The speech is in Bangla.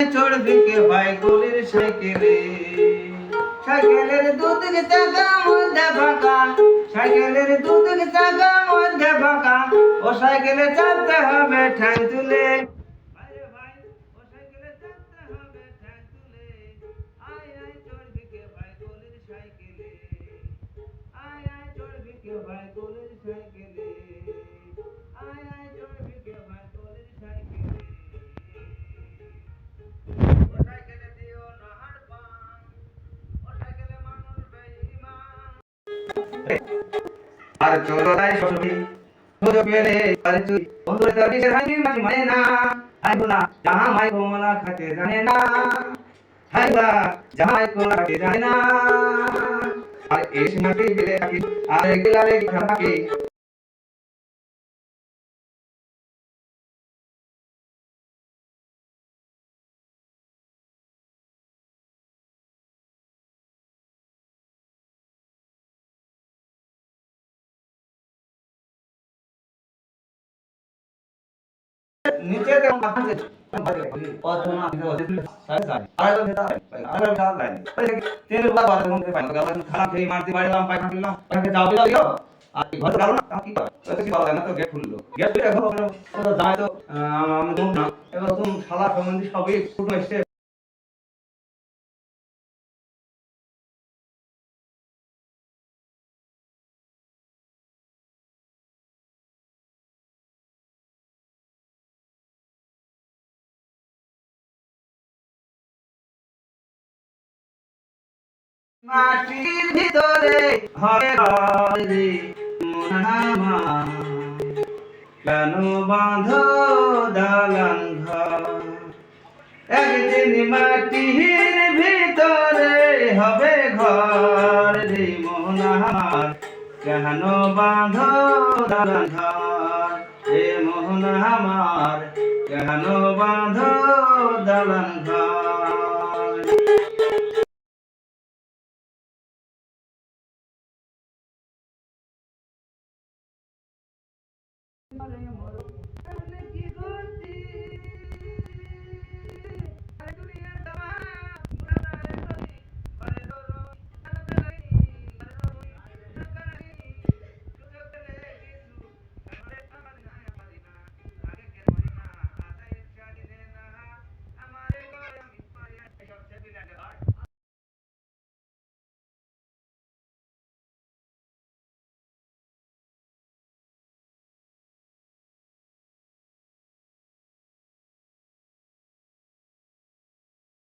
চড়বি কে ভাই কোলের সাইকেলে, সাইকেলের দুদিক চাকা মধ্যে ফাঁকা, সাইকেলের দুদিক চাকা মধ্যে ফাঁকা, ও সাইকেলে চাপতে হবে ঠ্যাং তুলে। আরে ভাই ও সাইকেলে চাপতে হবে ঠ্যাং তুলে, আয় আয় চড়বি কে ভাই কোলের সাইকেলে, আয় আয় চড়বি কে ভাই কোলের সাইকেলে, আয় আয় চড়বি কে ভাই কোলের সাইকেলে। আর চলো তাই সবই সুযোগ পেলে আরে তুই বন্ধুরে তার বিশের ভাঙি মাঝি মানে না, আইবলা জামাই কমলা খাতে জানে না, আইবলা জামাই কমলা খাতে জানে না, আর এস মাটি গেলে থাকি আর গেলালে থাকি। নিচে তো মাথাতে পছনা দিতে সাই সাই আর বেটা আর বেটা লাইন তেল বাবা মধ্যে পাই না খানা খেয়ে মারতে পারলাম পায়খানা দিলাম তাকে যাও দিও আর ঘর গেল না কি করে তো কি বলা না তো গেট খুললো গেট খুলে এখন তো যায় তো আমি দম না এবার তুমি শালা সম্বন্ধে সবই ফুটো এসে মাটির ভিতরে হবে রে মনামা, কেন বাঁধো দালান ঘর, একদিন মাটির ভিতরে হবে ঘর রে মোহনার, কেন বাঁধো দালান ঘর রে মোহনার, কেন বাঁধো দালান ঘর।